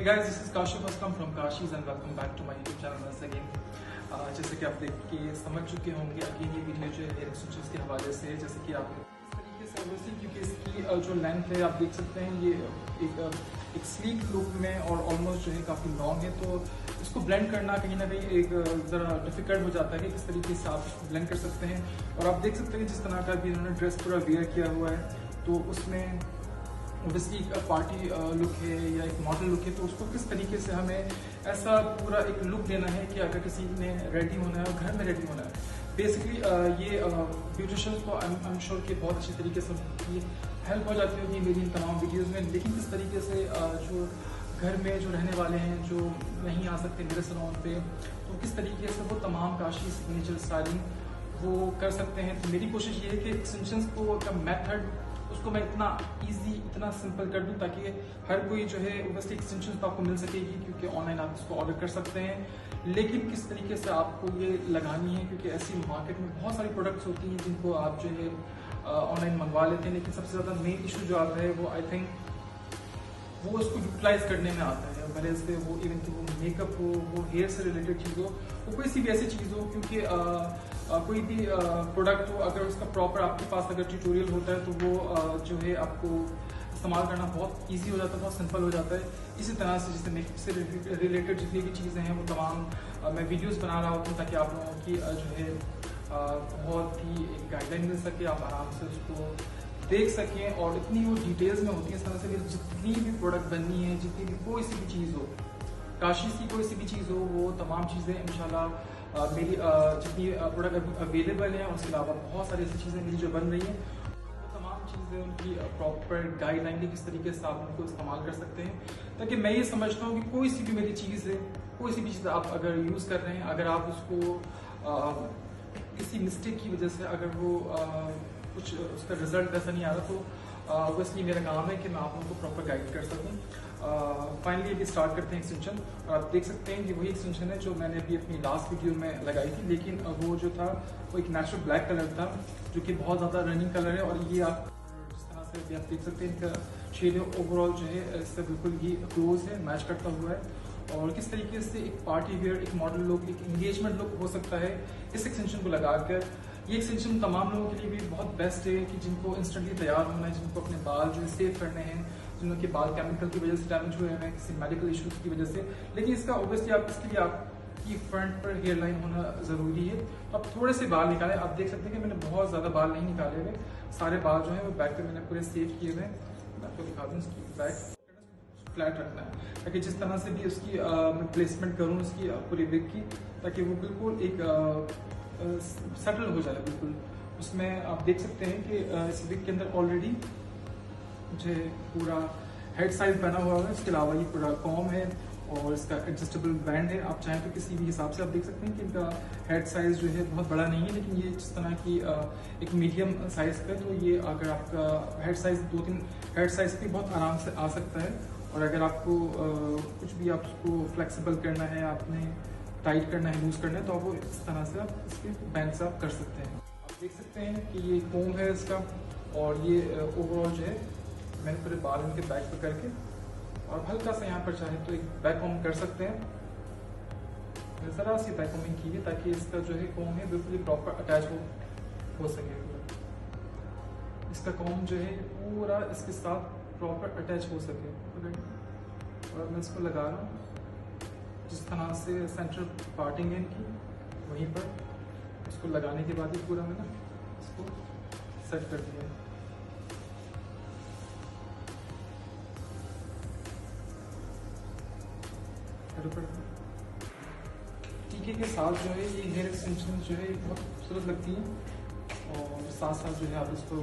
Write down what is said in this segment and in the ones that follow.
Hey guys, this is Kashif Aslam from Kashi's and welcome back to my YouTube channel once again. जैसे कि आप देख के समझ चुके होंगे अगेन ये वीडियो जो है एक्सटेंशंस के हवाले से, जैसे कि आप इस तरीके से ऑब्वियसली क्योंकि इसकी जो लेंथ है आप देख सकते हैं ये एक स्लीक लुक में और ऑलमोस्ट जो है काफ़ी लॉन्ग है, तो इसको ब्लेंड करना कहीं ना कहीं एक ज़रा डिफिकल्ट हो जाता है कि किस तरीके से आप इसको ब्लेंड कर सकते हैं। और आप देख सकते हैं जिस तरह का भी इन्होंने ड्रेस पूरा वेयर किया हुआ है, तो उसमें ऑब्वियसली एक पार्टी लुक है या एक मॉडल लुक है, तो उसको किस तरीके से हमें ऐसा पूरा एक लुक देना है कि अगर किसी ने रेडी होना है और घर में रेडी होना है, बेसिकली ये ब्यूटिशियंस को आई एम श्योर कि बहुत अच्छे तरीके से उनकी हेल्प हो जाती होगी मेरी इन तमाम वीडियोज़ में। लेकिन किस तरीके से जो घर में जो रहने वाले हैं जो नहीं आ सकते मेरे सैलून पे, तो किस तरीके से वो तमाम काशी सिग्नेचर स्टाइलिंग वो कर सकते हैं। तो मेरी कोशिश ये है कि एक्सटेंशंस को का मेथड उसको मैं इतना इजी इतना सिंपल कर दूं ताकि हर कोई जो है ऑब्वियसली एक्सटेंशंस तो आपको मिल सकेगी क्योंकि ऑनलाइन आप इसको ऑर्डर कर सकते हैं, लेकिन किस तरीके से आपको ये लगानी है क्योंकि ऐसी मार्केट में बहुत सारी प्रोडक्ट्स होती हैं जिनको आप जो है ऑनलाइन मंगवा लेते हैं, लेकिन सबसे ज़्यादा मेन इशू जो आता है वो आई थिंक वो उसको यूटिलाइज करने में आता है। मेरे इससे वो इवन कि वो मेकअप हो, वो हेयर से रिलेटेड चीज़ हो, वो कोई सी भी ऐसी चीज़ हो, क्योंकि कोई भी प्रोडक्ट हो अगर उसका प्रॉपर आपके पास अगर ट्यूटोरियल होता है तो वो जो है आपको इस्तेमाल करना बहुत इजी हो जाता है, बहुत सिंपल हो जाता है। इसी तरह से जैसे मेकअप से रिलेटेड जितनी भी चीज़ें हैं वो तमाम मैं वीडियोस बना रहा होता हूँ ताकि आप लोगों की जो है बहुत ही एक गाइडलाइन मिल सके, आप आराम से उसको देख सकें। और इतनी वो डिटेल्स में होती है इस तरह से कि जितनी भी प्रोडक्ट बननी है, जितनी भी कोई सी भी चीज़ हो, काशीज़ की कोई सी भी चीज़ हो, वो तमाम चीज़ें इंशाल्लाह मेरी जितनी प्रोडक्ट अवेलेबल हैं, उसके अलावा बहुत सारी ऐसी चीज़ें मेरी जो बन रही हैं, वो तमाम चीज़ें उनकी प्रॉपर गाइडलाइन की किस तरीके से आप उनको इस्तेमाल कर सकते हैं, ताकि मैं ये समझता हूँ कि कोई सी भी मेरी चीज़ है, कोई सी भी चीज़ आप अगर यूज़ कर रहे हैं, अगर आप उसको किसी मिस्टेक की वजह से अगर वो कुछ उसका रिजल्ट वैसा नहीं आ रहा, तो ऑब्वियसली मेरा काम है कि मैं आप लोगों को प्रॉपर गाइड कर सकूं। फाइनली अभी स्टार्ट करते हैं एक्सटेंशन। और आप देख सकते हैं कि वही एक्सटेंशन है जो मैंने अभी अपनी लास्ट वीडियो में लगाई थी, लेकिन वो जो था वो एक नेचुरल ब्लैक कलर था जो कि बहुत ज़्यादा रनिंग कलर है। और ये आप जिस तरह से अभी आप देख सकते हैं इनका शेड ओवरऑल जो है इससे बिल्कुल ही क्लोज है, मैच करता हुआ है। और किस तरीके से एक पार्टी वेयर, एक मॉडल लुक, एक एंगेजमेंट लुक हो सकता है इस एक्सटेंशन को लगाकर। ये एक्सटेंशन तमाम लोगों के लिए भी बहुत बेस्ट है कि जिनको इंस्टेंटली तैयार होना है, जिनको अपने बाल जो है सेव करने हैं, जिनके बाल केमिकल की वजह से डैमेज हुए हैं किसी मेडिकल इश्यूज की वजह से। लेकिन इसका ऑब्वियसली आप इसके लिए आपकी फ्रंट पर हेयर लाइन होना ज़रूरी है। तो आप थोड़े से बाल निकालें। आप देख सकते हैं कि मैंने बहुत ज़्यादा बाल नहीं निकाले हुए, सारे बाल जो है वो बैक पे मैंने पूरे सेव किए हुए हैं। मैं आपको दिखा दूँ इसकी बैक फ्लैट रखना है ताकि जिस तरह से भी उसकी मैं प्लेसमेंट करूँ उसकी पूरी विग की, ताकि वो बिल्कुल एक सेटल हो जाए बिल्कुल। उसमें आप देख सकते हैं कि इस विग के अंदर ऑलरेडी मुझे पूरा हेड साइज बना हुआ है। इसके अलावा ये पूरा कॉम है और इसका एडजस्टेबल बैंड है। आप चाहें तो किसी भी हिसाब से आप देख सकते हैं कि इनका हेड साइज जो है बहुत बड़ा नहीं है, लेकिन ये जिस तरह की एक मीडियम साइज का, तो ये अगर आपका हेड साइज 2-3 हेड साइज भी बहुत आराम से आ सकता है। और अगर आपको कुछ भी आप उसको फ्लेक्सिबल करना है, आपने टाइट करना है, लूज करना है, तो आप वो इस तरह से आप इसके बैंड से आप कर सकते हैं। आप देख सकते हैं कि ये कोम है इसका, और ये ओवरऑल जो है मैंने पूरे बाल इनके बैक पे करके और हल्का सा यहाँ पर चाहे तो एक बैक कॉम कर सकते हैं। ज़रा सी बैक कॉमिंग की है ताकि इसका जो है कोम है बिल्कुल प्रॉपर अटैच हो सके। इसका कॉम जो है पूरा इसके साथ प्रॉपर अटैच हो सके। और मैं इसको लगा रहा हूँ जिस तरह से सेंटर पार्टिंग है इनकी, वहीं पर इसको लगाने के बाद ही पूरा मैंने इसको सेट कर दिया है। टीके के साथ जो है ये हेयर एक्सटेंशन जो है बहुत खूबसूरत लगती है। और साथ साथ जो है आप इसको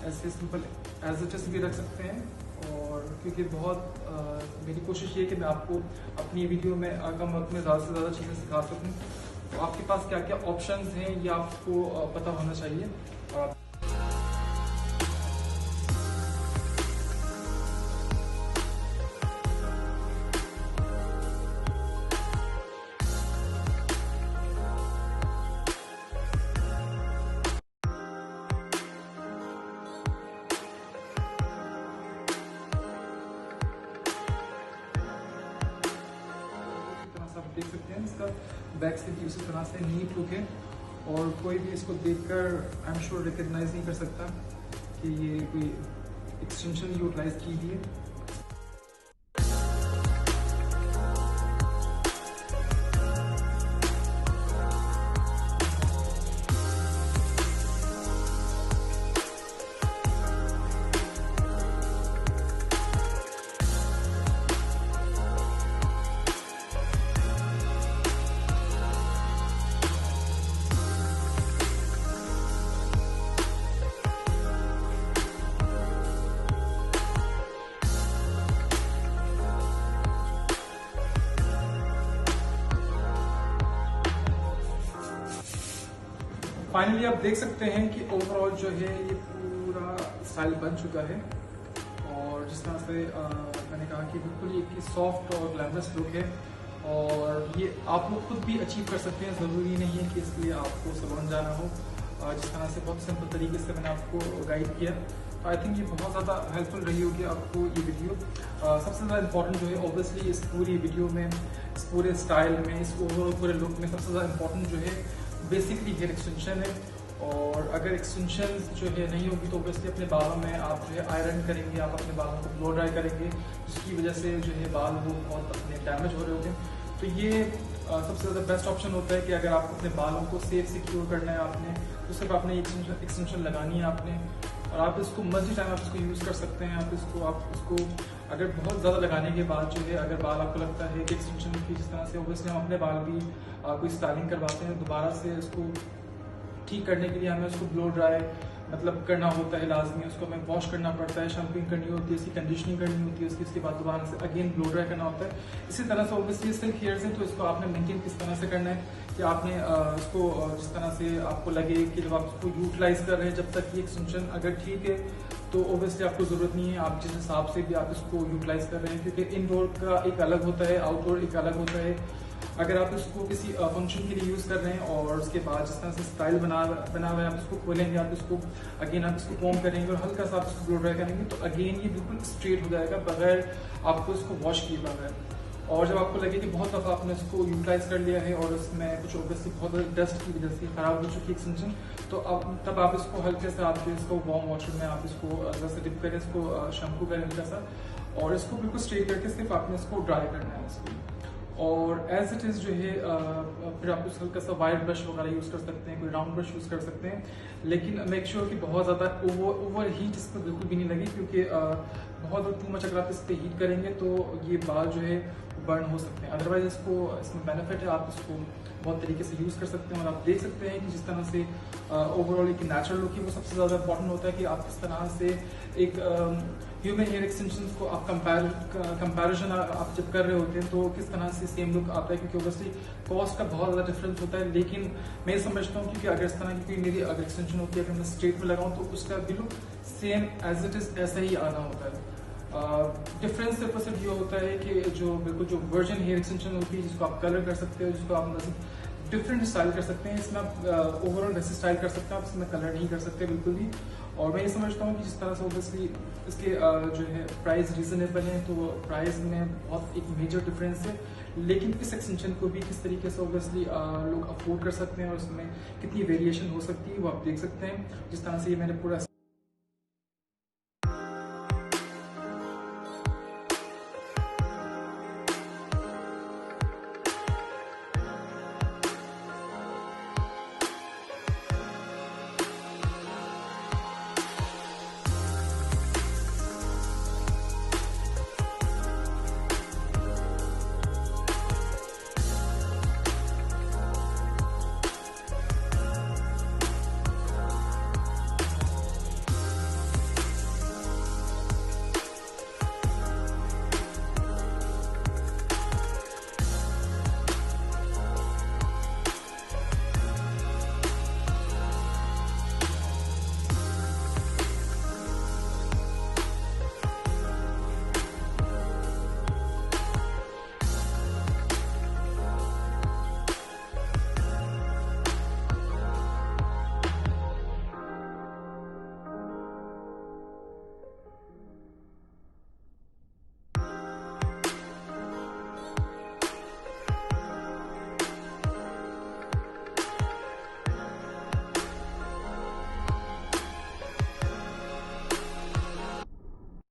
ऐसे सिंपल एज इट इज भी रख सकते हैं। और क्योंकि बहुत मेरी कोशिश ये है कि मैं आपको अपनी वीडियो में कम वक्त में ज़्यादा से ज़्यादा चीज़ें सिखा सकूं, तो आपके पास क्या क्या ऑप्शंस हैं ये आपको पता होना चाहिए। और देख सकते हैं इसका बैक से भी उसी तरह से नीट लुक है और कोई भी इसको देखकर आई एम श्योर रिकग्नाइज नहीं कर सकता कि ये कोई एक्सटेंशन यूटिलाइज की गई है। फाइनली आप देख सकते हैं कि ओवरऑल जो है ये पूरा स्टाइल बन चुका है और जिस तरह से मैंने कहा कि बिल्कुल ये सॉफ्ट और ग्लैमरस लुक है और ये आप लोग खुद भी अचीव कर सकते हैं। ज़रूरी नहीं है कि इसलिए आपको सैलून जाना हो। जिस तरह से बहुत सिंपल तरीके से मैंने आपको गाइड किया, तो आई थिंक ये बहुत ज़्यादा हेल्पफुल रही होगी आपको ये वीडियो। सबसे ज़्यादा इंपॉर्टेंट जो है ऑब्वियसली इस पूरी वीडियो में, इस पूरे स्टाइल में, इस ओवरऑल पूरे लुक में सबसे ज़्यादा इंपॉर्टेंट जो है बेसिकली हेयर एक्सटेंशन है। और अगर एक्सटेंशन जो है नहीं होगी तो ऑब्वियसली अपने बालों में आप जो है आयरन करेंगे, आप अपने बालों को ब्लो ड्राई करेंगे, जिसकी वजह से जो है बाल वो बहुत अपने डैमेज हो रहे होते हैं। तो ये सबसे ज़्यादा बेस्ट ऑप्शन होता है कि अगर आपको अपने बालों को सेफ सिक्योर करना है आपने, तो सिर्फ आपने एक्सटेंशन लगानी है आपने, और आप इसको मल्टी टाइम आप इसको यूज़ कर सकते हैं। आप इसको अगर बहुत ज़्यादा लगाने के बाद जो है अगर बाल आपको लगता है कि एक्सटेंशन की जिस तरह से ऑब्वियसली हम अपने बाल भी कोई स्टाइलिंग करवाते हैं, दोबारा से इसको ठीक करने के लिए हमें उसको ब्लो ड्राई मतलब करना होता है लाजमी, उसको हमें वॉश करना पड़ता है, शैम्पिंग करनी होती है, इसकी कंडीशनिंग करनी होती है, उसके बाद दोबारा से अगेन ब्लो ड्राई करना होता है। इसी तरह से ऑब्वियसली सिल्क हेयर्स है तो इसको आपने मेंटेन किस तरह से करना है कि आपने इसको जिस तरह से आपको लगे कि जब आप इसको यूटिलाइज कर रहे हैं, जब तक ये एक्सटेंशन अगर ठीक है तो ऑब्वियसली आपको ज़रूरत नहीं है, आप जिस हिसाब से भी आप इसको यूटिलाइज कर रहे हैं, क्योंकि इनडोर का एक अलग होता है, आउटडोर एक अलग होता है। अगर आप इसको किसी फंक्शन के लिए यूज़ कर रहे हैं और उसके बाद जिस तरह से स्टाइल बना हुआ है, आप इसको खोलेंगे, आप इसको अगेन आप इसको कॉम्ब करेंगे और हल्का सा आप इसको ब्लो ड्राई करेंगे, तो अगेन ये बिल्कुल स्ट्रेट हो जाएगा बगैर आपको इसको वॉश किए बगैर। और जब आपको लगे कि बहुत दफ़ा आपने इसको यूटिलाइज कर लिया है और उसमें कुछ ऑब्वियसली बहुत डस्ट की वजह से ख़राब हो चुकी एक्सटेंशन, तो अब तब आप इसको हल्के से आप इसको वार्म वाटर में आप इसको जैसे डिप करें, इसको शैम्पू करें हल्का सा और इसको बिल्कुल स्ट्रेट करके सिर्फ आपने इसको ड्राई करना है इसको। और एज इट इज़ जो है फिर आप उस हल्का सा वाइट ब्रश वगैरह यूज़ कर सकते हैं, कोई राउंड ब्रश यूज़ कर सकते हैं, लेकिन मेक श्योर कि बहुत ज़्यादा ओवर हीट इस पर बिल्कुल भी नहीं लगी, क्योंकि बहुत टू मच अगर आप इस पर हीट करेंगे तो ये बाल जो है बर्न हो सकते हैं। अदरवाइज इसमें बेनिफिट है, आप इसको बहुत तरीके से यूज़ कर सकते हैं। और आप देख सकते हैं कि जिस तरह से ओवरऑल एक नेचुरल लुक है, वो सबसे ज़्यादा इंपॉर्टेंट होता है कि आप किस तरह से एक ह्यूमन हेयर एक्सटेंशन को आप कंपैरिजन आप जब कर रहे होते हैं तो किस तरह से सेम लुक आता है, क्योंकि ऑब्वियसली कॉस्ट का बहुत ज़्यादा डिफरेंस होता है। लेकिन मैं समझता हूँ क्योंकि अगर इस तरह की मेरी अगर एक्सटेंशन होती है, अगर मैं स्ट्रेट में लगाऊँ तो उसका भी look same as it is ऐसा ही आना होता है। डिफरेंस सिर्फ ये होता है कि जो बिल्कुल जो वर्जन हेयर एक्सटेंशन होती है, जिसको आप कलर कर सकते हो, जिसको आप डिफरेंट स्टाइल कर सकते हैं, इसमें आप ओवरऑल वैसे स्टाइल कर सकते हैं, आप इसमें कलर नहीं कर सकते बिल्कुल भी। और मैं ये समझता हूँ कि जिस तरह से ऑब्वियसली इसके जो है प्राइस रीजनेबल है, तो प्राइस में बहुत एक मेजर डिफरेंस है, लेकिन इस एक्सटेंशन को भी किस तरीके से ऑब्वियसली लोग अफोर्ड कर सकते हैं और उसमें कितनी वेरिएशन हो सकती है वो आप देख सकते हैं। जिस तरह से ये मैंने पूरा